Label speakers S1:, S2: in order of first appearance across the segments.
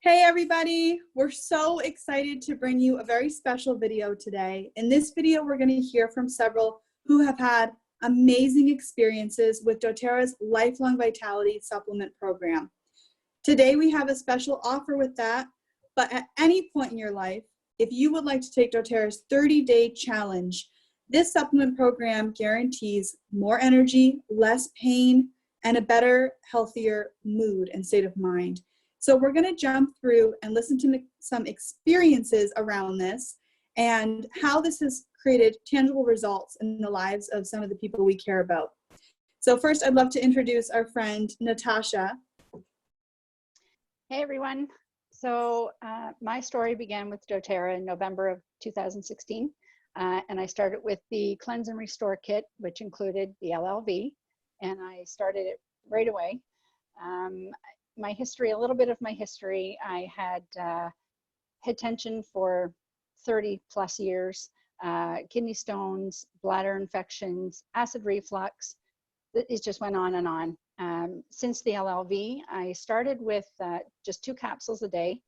S1: Hey everybody, we're so excited to bring you a very special video today. In this video, we're going to hear from several who have had amazing experiences with doTERRA's Lifelong Vitality Supplement Program. Today, we have a special offer with that, but at any point in your life, if you would like to take doTERRA's 30-day challenge, this supplement program guarantees more energy, less pain, and a better, healthier mood and state of mind. So we're going to jump through and listen to some experiences around this and how this has created tangible results in the lives of some of the people we care about. So first, I'd love to introduce our friend, Natasha.
S2: Hey everyone. So my story began with doTERRA in November of 2016. And I started with the Cleanse and Restore Kit, which included the LLV. And I started it right away. My history, a little bit of my history, I had head tension for 30 plus years, kidney stones, bladder infections, acid reflux. It just went on and on. Since the LLV, I started with just 2 capsules a day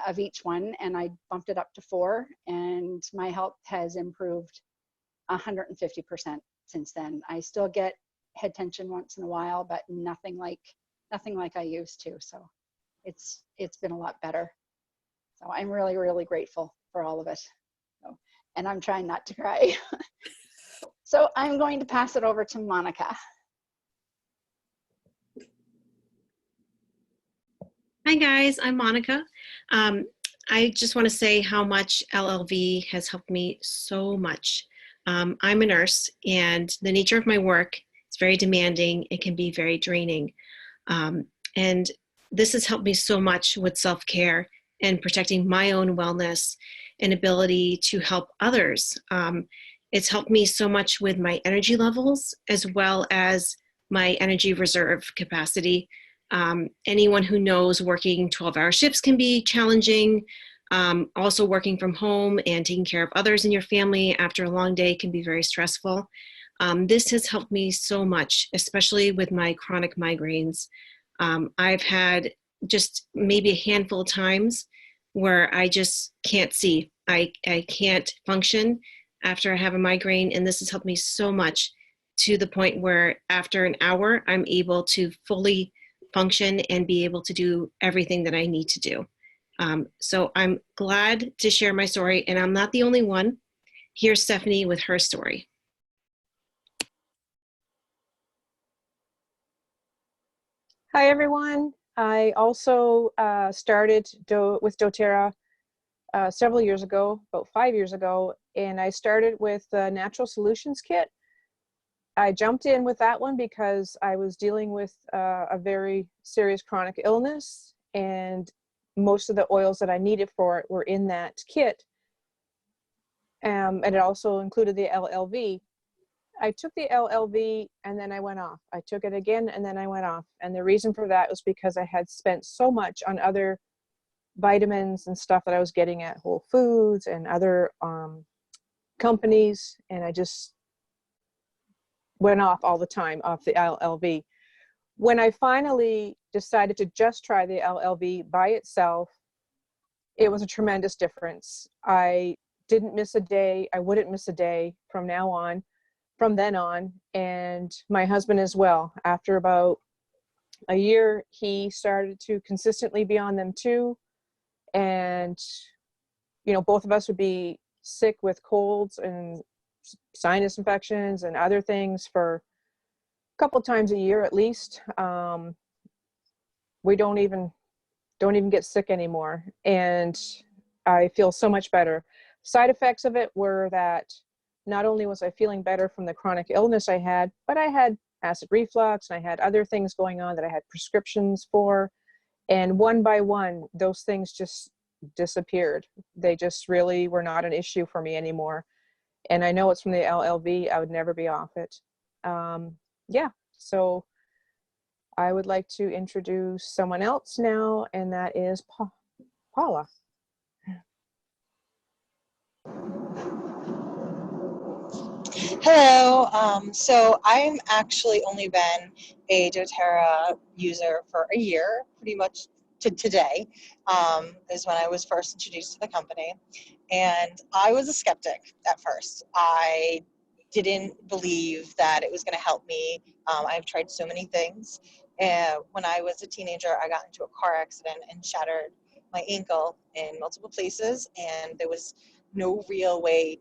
S2: of each one, and I bumped it up to 4, and my health has improved 150% since then. I still get head tension once in a while, but nothing like I used to. So it's been a lot better. So I'm really, really grateful for all of it. So, and I'm trying not to cry. So I'm going to pass it over to Monica.
S3: Hi guys, I'm Monica. I just want to say how much LLV has helped me so much. I'm a nurse, and the nature of my work is very demanding. It can be very draining. And this has helped me so much with self-care and protecting my own wellness and ability to help others. It's helped me so much with my energy levels as well as my energy reserve capacity. Anyone who knows working 12-hour shifts can be challenging. Also working from home and taking care of others in your family after a long day can be very stressful. This has helped me so much, especially with my chronic migraines. I've had just maybe a handful of times where I just can't see. I can't function after I have a migraine, and this has helped me so much to the point where after an hour, I'm able to fully function and be able to do everything that I need to do. So I'm glad to share my story, and I'm not the only one. Here's Stephanie with her story.
S4: Hi everyone. I also started with doTERRA several years ago, about 5 years ago, and I started with the Natural Solutions Kit. I jumped in with that one because I was dealing with a very serious chronic illness, and most of the oils that I needed for it were in that kit. And it also included the LLV. I took the LLV and then I went off. I took it again and then I went off. And the reason for that was because I had spent so much on other vitamins and stuff that I was getting at Whole Foods and other companies, and I just went off all the time off the LLV. When I finally decided to just try the LLV by itself, it was a tremendous difference. I didn't miss a day. I wouldn't miss a day from then on, and my husband as well. After about a year, he started to consistently be on them too. And, you know, both of us would be sick with colds and sinus infections and other things for a couple times a year at least. We don't even get sick anymore. And I feel so much better. Side effects of it were that not only was I feeling better from the chronic illness I had, but I had acid reflux and I had other things going on that I had prescriptions for. And one by one, those things just disappeared. They just really were not an issue for me anymore. And I know it's from the LLV. I would never be off it. Yeah, so I would like to introduce someone else now, and that is Paula.
S5: Hello. So I'm actually only been a doTERRA user for a year, pretty much to today, is when I was first introduced to the company. And I was a skeptic at first. I didn't believe that it was going to help me. I've tried so many things. And when I was a teenager, I got into a car accident and shattered my ankle in multiple places, and there was no real way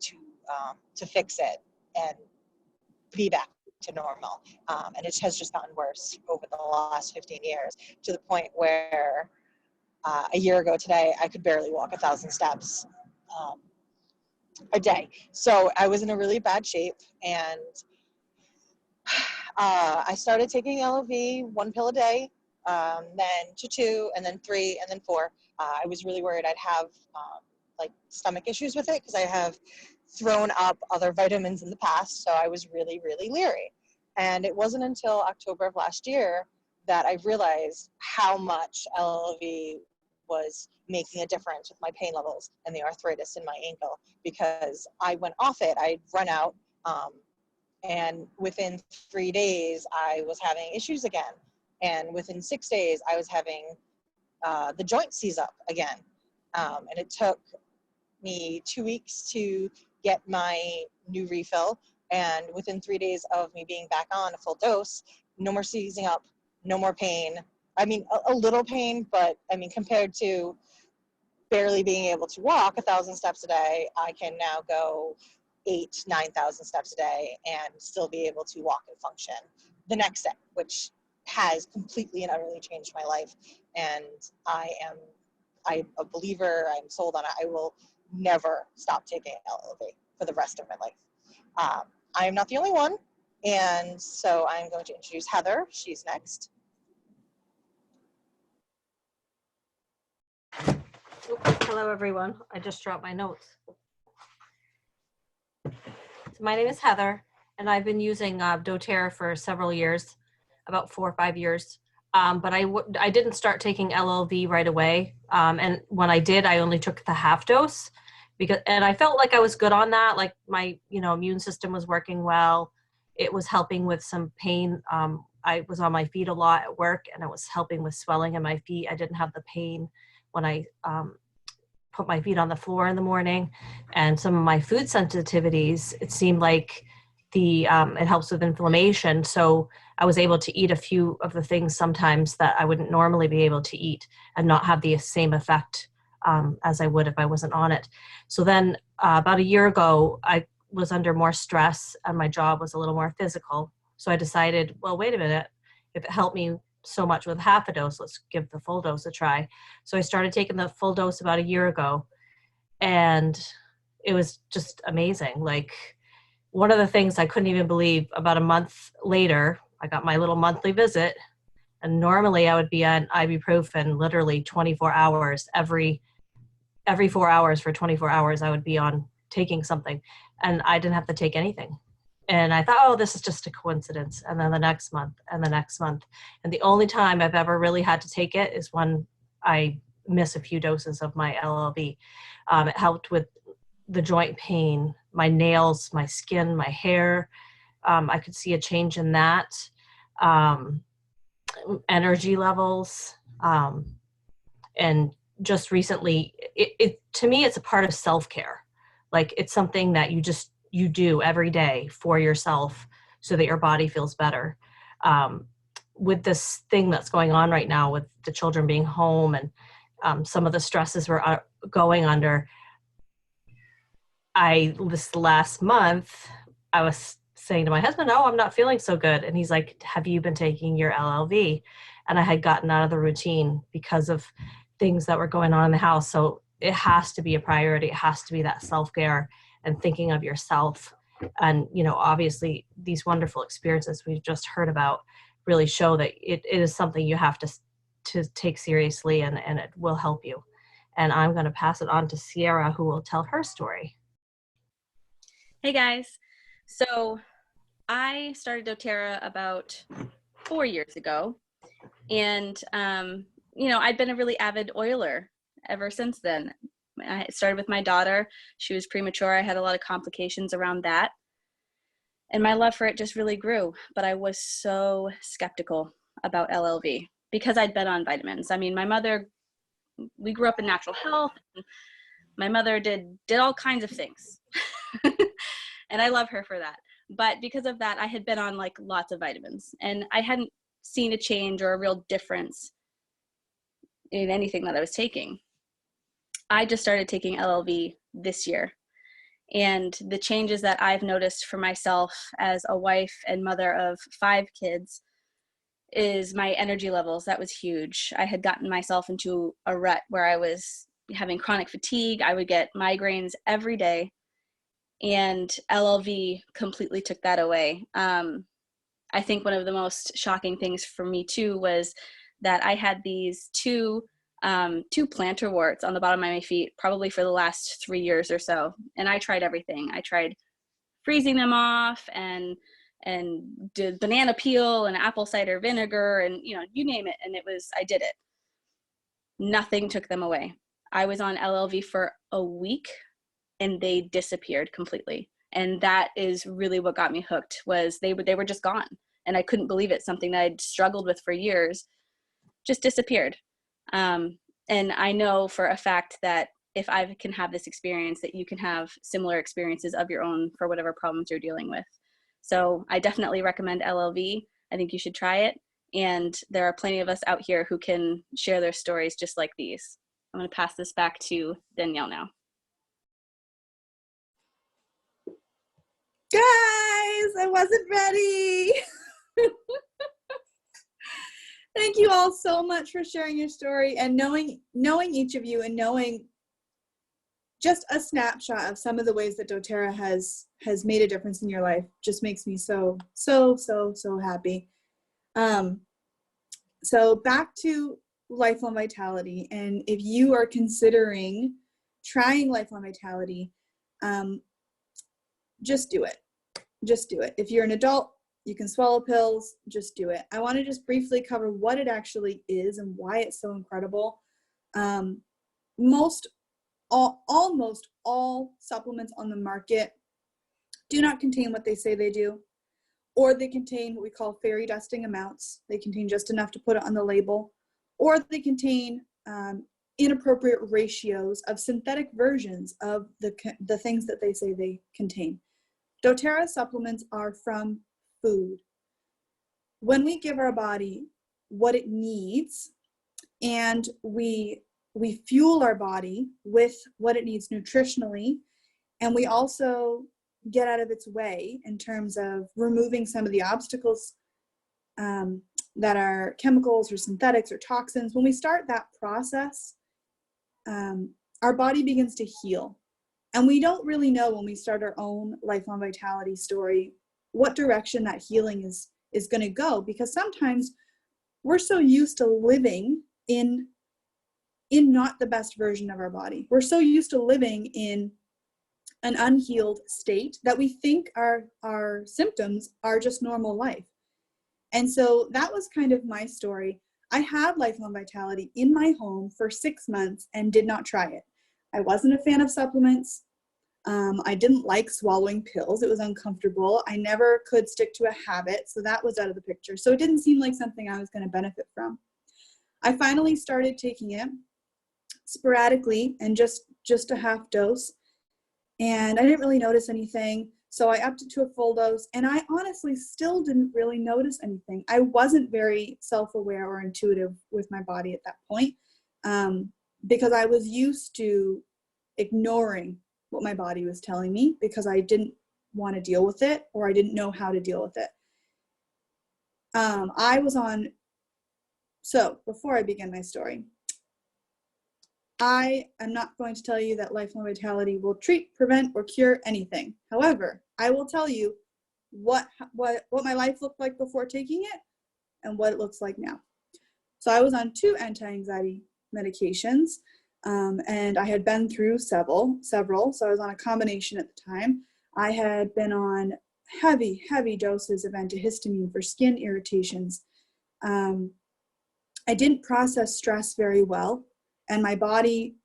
S5: to fix it and be back to normal. And it has just gotten worse over the last 15 years, to the point where a year ago today, I could barely walk 1,000 steps a day. So I was in a really bad shape, and I started taking LLV, 1 pill a day, then to 2, and then 3, and then 4. I was really worried I'd have like stomach issues with it, because I have thrown up other vitamins in the past, so I was really, really leery. And it wasn't until October of last year that I realized how much LLV was making a difference with my pain levels and the arthritis in my ankle, because I went off it. I'd run out, and within 3 days, I was having issues again. And within 6 days, I was having the joint seize up again. And it took me 2 weeks to get my new refill. And within 3 days of me being back on a full dose, no more seizing up, no more pain. I mean, a little pain, but I mean, compared to barely being able to walk 1,000 steps a day, I can now go 8,000, 9,000 steps a day and still be able to walk and function the next day, which has completely and utterly changed my life. And I'm a believer. I'm sold on it. I will never stop taking LLV for the rest of my life. I am not the only one, and so I'm going to introduce Heather. She's next.
S6: Hello, everyone. I just dropped my notes. So my name is Heather, and I've been using doTERRA for several years, about 4 or 5 years. But I didn't start taking LLV right away. And when I did, I only took the half dose, and I felt like I was good on that. Like my, immune system was working well. It was helping with some pain. I was on my feet a lot at work, and it was helping with swelling in my feet. I didn't have the pain when I put my feet on the floor in the morning. And some of my food sensitivities, it seemed like it helps with inflammation. So I was able to eat a few of the things sometimes that I wouldn't normally be able to eat and not have the same effect as I would if I wasn't on it. So then about a year ago, I was under more stress and my job was a little more physical. So I decided, well, wait a minute, if it helped me so much with half a dose, let's give the full dose a try. So I started taking the full dose about a year ago, and it was just amazing. Like, one of the things I couldn't even believe, about a month later, I got my little monthly visit, and normally I would be on ibuprofen literally 24 hours. Every 4 hours for 24 hours, I would be on taking something, and I didn't have to take anything. And I thought, oh, this is just a coincidence. And then the next month and the next month. And the only time I've ever really had to take it is when I miss a few doses of my LLV. It helped with the joint pain, my nails, my skin, my hair. I could see a change in that. Energy levels. And just recently, to me, it's a part of self-care. Like, it's something that you do every day for yourself so that your body feels better. With this thing that's going on right now with the children being home and some of the stresses we're going under, this last month, I was saying to my husband, oh, I'm not feeling so good. And he's like, have you been taking your LLV? And I had gotten out of the routine because of things that were going on in the house. So it has to be a priority. It has to be that self-care and thinking of yourself. And, obviously these wonderful experiences we've just heard about really show that it is something you have to take seriously, and it will help you. And I'm going to pass it on to Sierra, who will tell her story.
S7: Hey guys. So I started doTERRA about 4 years ago, and I'd been a really avid oiler ever since then. I started with my daughter. She was premature. I had a lot of complications around that, and my love for it just really grew. But I was so skeptical about LLV. because I'd been on vitamins. I mean, my mother, we grew up in natural health. And my mother did all kinds of things. And I love her for that. But because of that, I had been on like lots of vitamins, and I hadn't seen a change or a real difference in anything that I was taking. I just started taking LLV this year. And the changes that I've noticed for myself as a wife and mother of 5 kids is my energy levels. That was huge. I had gotten myself into a rut where I was having chronic fatigue. I would get migraines every day, and LLV completely took that away. I think one of the most shocking things for me too was that I had these two plantar warts on the bottom of my feet probably for the last 3 years or so. And I tried everything. I tried freezing them off and did banana peel and apple cider vinegar and, you know, you name it. And I did it. Nothing took them away. I was on LLV for a week and they disappeared completely. And that is really what got me hooked, was they were just gone. And I couldn't believe it. Something that I'd struggled with for years just disappeared. And I know for a fact that if I can have this experience, that you can have similar experiences of your own for whatever problems you're dealing with. So I definitely recommend LLV. I think you should try it. And there are plenty of us out here who can share their stories just like these. I'm going to pass this back to Danielle now.
S1: Guys, I wasn't ready. Thank you all so much for sharing your story and knowing each of you and knowing just a snapshot of some of the ways that doTERRA has made a difference in your life just makes me so happy. So back to Lifelong Vitality, and if you are considering trying Lifelong Vitality, just do it. Just do it. If you're an adult, you can swallow pills, just do it. I want to just briefly cover what it actually is and why it's so incredible. Almost all supplements on the market do not contain what they say they do, or they contain what we call fairy dusting amounts. They contain just enough to put it on the label, or they contain inappropriate ratios of synthetic versions of the things that they say they contain. doTERRA supplements are from food. When we give our body what it needs and we fuel our body with what it needs nutritionally, and we also get out of its way in terms of removing some of the obstacles that are chemicals or synthetics or toxins, when we start that process, our body begins to heal. And we don't really know when we start our own Lifelong Vitality story what direction that healing is going to go, because sometimes we're so used to living in not the best version of our body. We're so used to living in an unhealed state that we think our symptoms are just normal life. And so that was kind of my story. I had Lifelong Vitality in my home for 6 months and did not try it. I wasn't a fan of supplements. I didn't like swallowing pills. It was uncomfortable. I never could stick to a habit, so that was out of the picture. So it didn't seem like something I was going to benefit from. I finally started taking it sporadically and just a half dose, and I didn't really notice anything. So I upped it to a full dose, and I honestly still didn't really notice anything. I wasn't very self-aware or intuitive with my body at that point, because I was used to ignoring what my body was telling me because I didn't want to deal with it, or I didn't know how to deal with it. So before I begin my story, I am not going to tell you that Lifelong Vitality will treat, prevent, or cure anything. However, I will tell you what my life looked like before taking it and what it looks like now. So I was on 2 anti-anxiety medications, and I had been through several. So I was on a combination at the time. I had been on heavy doses of antihistamine for skin irritations. I didn't process stress very well, and my body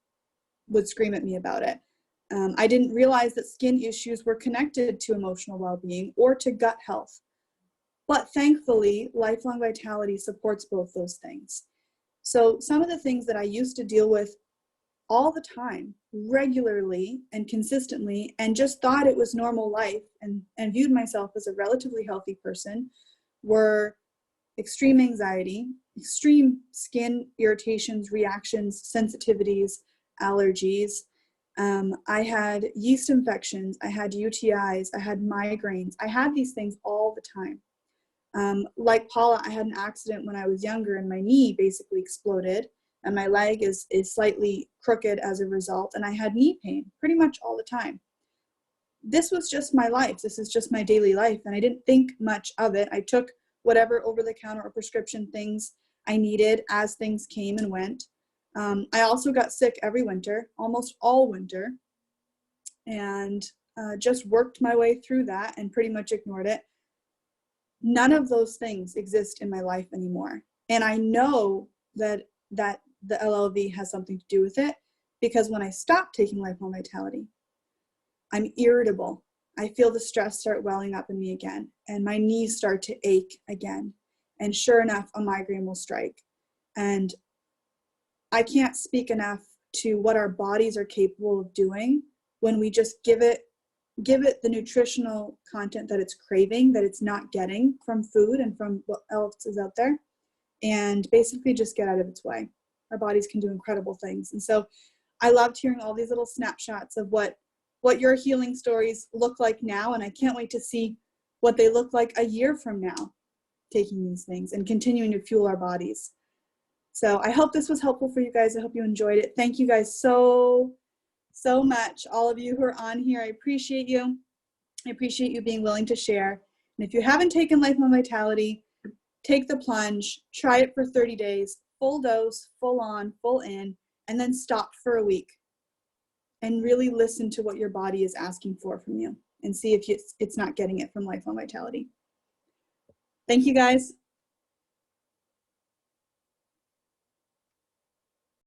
S1: would scream at me about it. I didn't realize that skin issues were connected to emotional well-being or to gut health. But thankfully, Lifelong Vitality supports both those things. So some of the things that I used to deal with all the time, regularly and consistently, and just thought it was normal life and viewed myself as a relatively healthy person, were extreme anxiety, extreme skin irritations, reactions, sensitivities, allergies. I had yeast infections, I had UTIs, I had migraines. I had these things all the time. Like Paula, I had an accident when I was younger and my knee basically exploded and my leg is slightly crooked as a result, and I had knee pain pretty much all the time. This was just my life. This is just my daily life, and I didn't think much of it. I took whatever over-the-counter or prescription things I needed as things came and went. I also got sick every winter, almost all winter, and just worked my way through that and pretty much ignored it. None of those things exist in my life anymore. And I know that the LLV has something to do with it, because when I stopped taking Lifelong Vitality, I'm irritable. I feel the stress start welling up in me again, and my knees start to ache again. And sure enough, a migraine will strike. And I can't speak enough to what our bodies are capable of doing when we just give it the nutritional content that it's craving, that it's not getting from food and from what else is out there, and basically just get out of its way. Our bodies can do incredible things. And so I loved hearing all these little snapshots of what your healing stories look like now, and I can't wait to see what they look like a year from now, taking these things and continuing to fuel our bodies. So I hope this was helpful for you guys. I hope you enjoyed it. Thank you guys so much, all of you who are on here. I appreciate you. I appreciate you being willing to share. And if you haven't taken Lifelong Vitality, take the plunge, try it for 30 days, full dose, full on, full in, and then stop for a week and really listen to what your body is asking for from you and see if it's not getting it from Lifelong Vitality. Thank you guys.